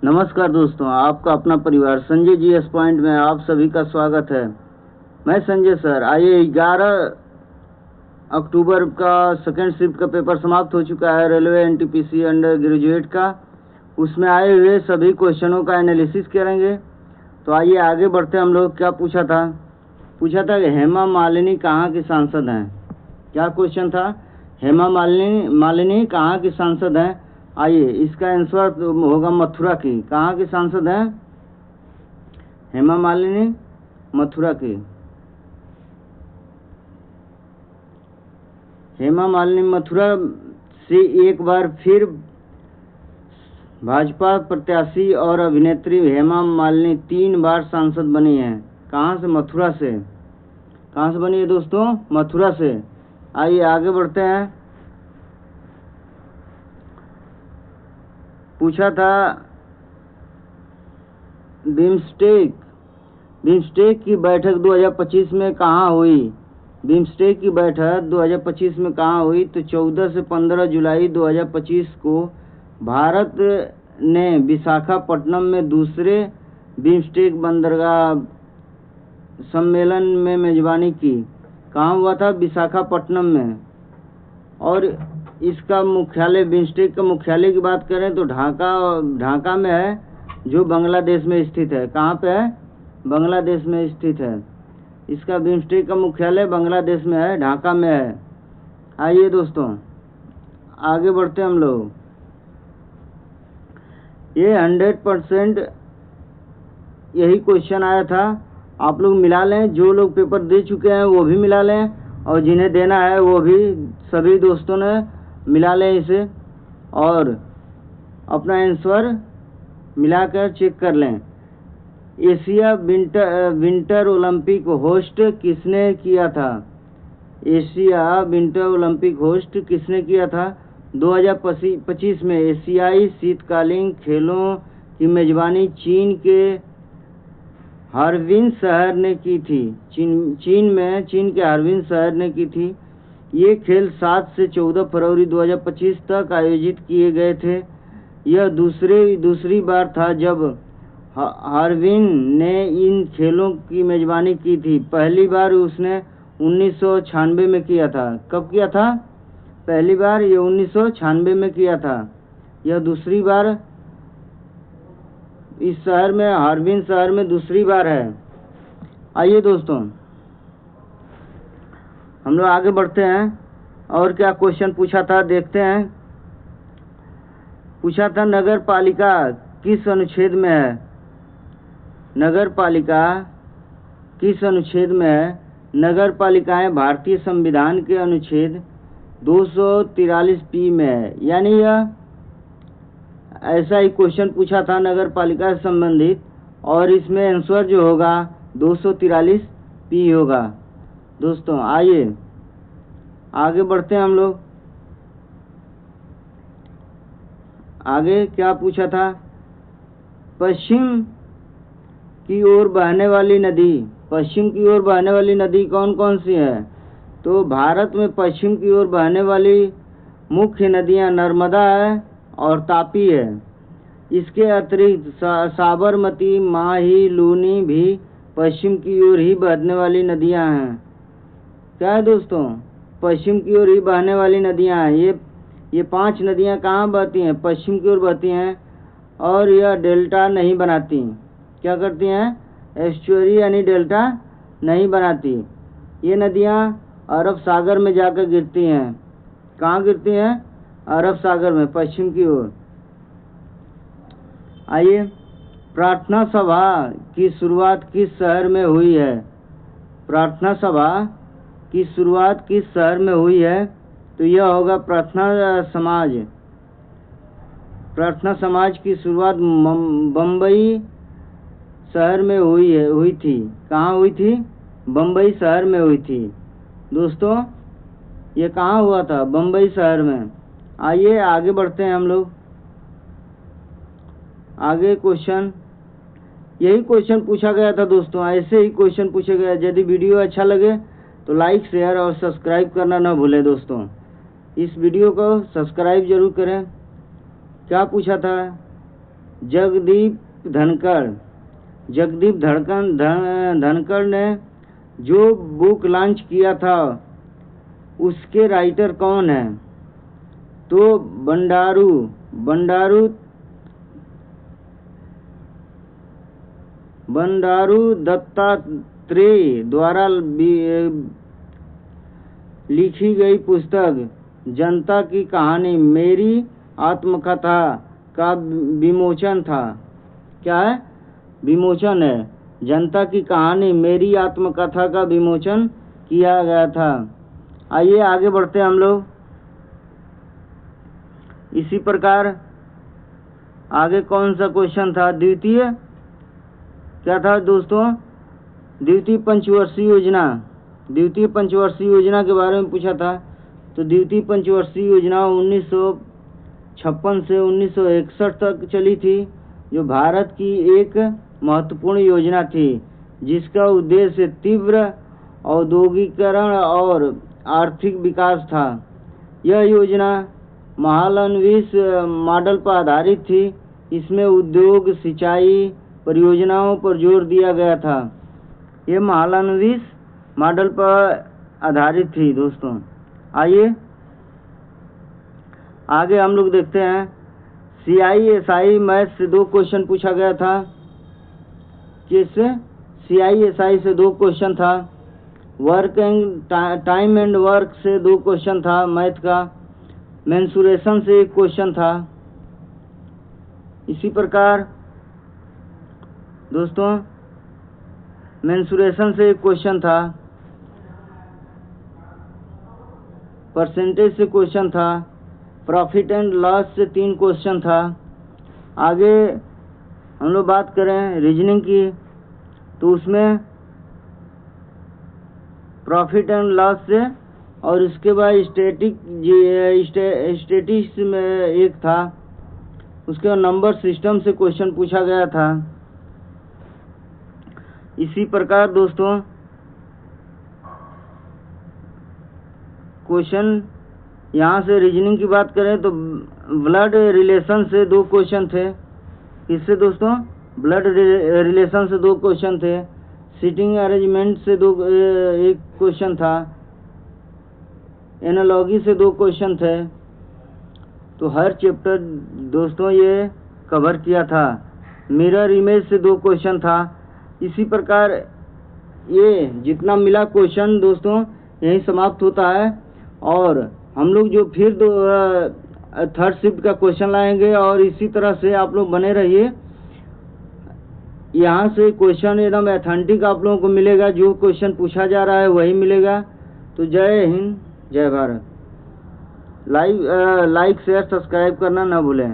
नमस्कार दोस्तों, आपका अपना परिवार संजय जी एस पॉइंट में आप सभी का स्वागत है। मैं संजय सर। आइए 11 अक्टूबर का सेकेंड शिफ्ट का पेपर समाप्त हो चुका है, रेलवे एनटीपीसी अंडर ग्रेजुएट का। उसमें आए हुए सभी क्वेश्चनों का एनालिसिस करेंगे। तो आइए आगे बढ़ते हम लोग। क्या पूछा था कि हेमा मालिनी कहाँ की सांसद हैं। क्या क्वेश्चन था? हेमा मालिनी कहाँ की सांसद हैं। आइए, इसका आंसर होगा मथुरा की। कहाँ की सांसद हैं हेमा मालिनी? मथुरा की। हेमा मालिनी मथुरा से एक बार फिर भाजपा प्रत्याशी और अभिनेत्री हेमा मालिनी 3 बार सांसद बनी हैं। कहाँ से? मथुरा से। कहाँ से बनी है दोस्तों? मथुरा से। आइए आगे बढ़ते हैं। पूछा था बिम्स्टेक की बैठक 2025 में कहाँ हुई। बिम्स्टेक की बैठक 2025 में कहाँ हुई? तो 14 से 15 जुलाई 2025 को भारत ने विशाखापट्टनम में दूसरे बिम्स्टेक बंदरगाह सम्मेलन में मेजबानी की। कहाँ हुआ था? विशाखापट्टनम में। और इसका मुख्यालय, बिम्स्टेक का मुख्यालय की बात करें तो ढाका में है, जो बांग्लादेश में स्थित है। कहाँ पे है? बांग्लादेश में स्थित है। इसका बिम्स्टेक का मुख्यालय बांग्लादेश में है, ढाका में है। आइए दोस्तों आगे बढ़ते हम लोग। ये 100% यही क्वेश्चन आया था। आप लोग मिला लें, जो लोग पेपर दे चुके हैं वो भी मिला लें, और जिन्हें देना है वो भी सभी दोस्तों ने मिला लें इसे, और अपना आंसर मिलाकर चेक कर लें। एशिया विंटर ओलंपिक होस्ट किसने किया था? एशिया विंटर ओलंपिक होस्ट किसने किया था? 2025 में एशियाई शीतकालीन खेलों की मेजबानी चीन के हार्बिन शहर ने की थी। चीन के हार्बिन शहर ने की थी। ये खेल 7 से 14 फरवरी 2025 तक आयोजित किए गए थे। यह दूसरी बार था जब हार्बिन ने इन खेलों की मेजबानी की थी। पहली बार उसने 1996 में किया था। कब किया था? पहली बार ये 1996 में किया था। यह दूसरी बार इस शहर में, हार्बिन शहर में दूसरी बार है। आइए दोस्तों हम लोग आगे बढ़ते हैं। और क्या क्वेश्चन पूछा था देखते हैं। पूछा था नगर पालिका किस अनुच्छेद में है। नगर पालिका किस अनुच्छेद में है? नगर पालिकाएं भारतीय संविधान के अनुच्छेद 243 में है। यानी यह ऐसा ही क्वेश्चन पूछा था नगर पालिका से संबंधित, और इसमें आंसर जो होगा 243 होगा। दोस्तों आइए आगे बढ़ते हैं हम लोग। आगे क्या पूछा था? पश्चिम की ओर बहने वाली नदी कौन कौन सी है? तो भारत में पश्चिम की ओर बहने वाली मुख्य नदियां नर्मदा है और तापी है। इसके अतिरिक्त साबरमती, माही, लूनी भी पश्चिम की ओर ही बहने वाली नदियां हैं। क्या है दोस्तों? पश्चिम की ओर ही बहने वाली नदियां हैं। ये 5 नदियां कहाँ बहती हैं? पश्चिम की ओर बहती हैं, और यह डेल्टा नहीं बनाती। क्या करती हैं? एस्चुअरी यानी डेल्टा नहीं बनाती। ये नदियां अरब सागर में जाकर गिरती हैं। कहाँ गिरती हैं? अरब सागर में, पश्चिम की ओर। आइए, प्रार्थना सभा की शुरुआत किस शहर में हुई है? प्रार्थना सभा की शुरुआत किस शहर में हुई है? तो यह होगा प्रार्थना समाज की शुरुआत बम्बई शहर में हुई थी। कहाँ हुई थी? बम्बई शहर में हुई थी। दोस्तों ये कहाँ हुआ था? बम्बई शहर में। आइए आगे बढ़ते हैं हम लोग। आगे क्वेश्चन, यही क्वेश्चन पूछा गया था दोस्तों, ऐसे ही क्वेश्चन पूछे गए। यदि वीडियो अच्छा लगे तो लाइक, शेयर और सब्सक्राइब करना न भूलें दोस्तों। इस वीडियो को सब्सक्राइब जरूर करें। क्या पूछा था? जगदीप धनखड़ ने जो बुक लॉन्च किया था उसके राइटर कौन है? तो बंडारू दत्तात्रेय द्वारा लिखी गई पुस्तक जनता की कहानी मेरी आत्मकथा का विमोचन था। क्या है? विमोचन है। जनता की कहानी मेरी आत्मकथा का विमोचन किया गया था। आइए आगे बढ़ते हैं हम लोग। इसी प्रकार आगे कौन सा क्वेश्चन था? द्वितीय क्या था दोस्तों? द्वितीय पंचवर्षीय योजना के बारे में पूछा था। तो द्वितीय पंचवर्षीय योजना 1956 से 1961 तक चली थी, जो भारत की एक महत्वपूर्ण योजना थी जिसका उद्देश्य तीव्र औद्योगिकीकरण और आर्थिक विकास था। यह योजना महालनोबिस मॉडल पर आधारित थी। इसमें उद्योग सिंचाई परियोजनाओं पर जोर दिया गया था। ये महालनोबिस मॉडल पर आधारित थी दोस्तों। आइए आगे हम लोग देखते हैं। CISI मैथ से 2 क्वेश्चन पूछा गया था। किससे? CISI से 2 क्वेश्चन था। टाइम एंड वर्क से 2 क्वेश्चन था मैथ का। मेंसुरेशन से 1 क्वेश्चन था। इसी प्रकार दोस्तों मेंसुरेशन से 1 क्वेश्चन था। परसेंटेज से क्वेश्चन था। प्रॉफिट एंड लॉस से 3 क्वेश्चन था। आगे हम लोग बात करें रीजनिंग की, तो उसमें प्रॉफिट एंड लॉस से और उसके बाद स्टैटिस्टिक्स में 1 था। उसके बाद नंबर सिस्टम से क्वेश्चन पूछा गया था। इसी प्रकार दोस्तों क्वेश्चन यहाँ से रीजनिंग की बात करें तो ब्लड रिलेशन से 2 क्वेश्चन थे। इससे दोस्तों ब्लड रिलेशन से 2 क्वेश्चन थे। सीटिंग अरेंजमेंट से 1 क्वेश्चन था। एनालॉजी से 2 क्वेश्चन थे। तो हर चैप्टर दोस्तों ये कवर किया था। मिरर इमेज से 2 क्वेश्चन था। इसी प्रकार ये जितना मिला क्वेश्चन दोस्तों यही समाप्त होता है। और हम लोग जो फिर 3rd शिफ्ट का क्वेश्चन लाएंगे और इसी तरह से आप लोग बने रहिए। यहाँ से क्वेश्चन एकदम ऑथेंटिक आप लोगों को मिलेगा। जो क्वेश्चन पूछा जा रहा है वही मिलेगा। तो जय हिंद, जय भारत। लाइक शेयर सब्सक्राइब करना ना भूलें।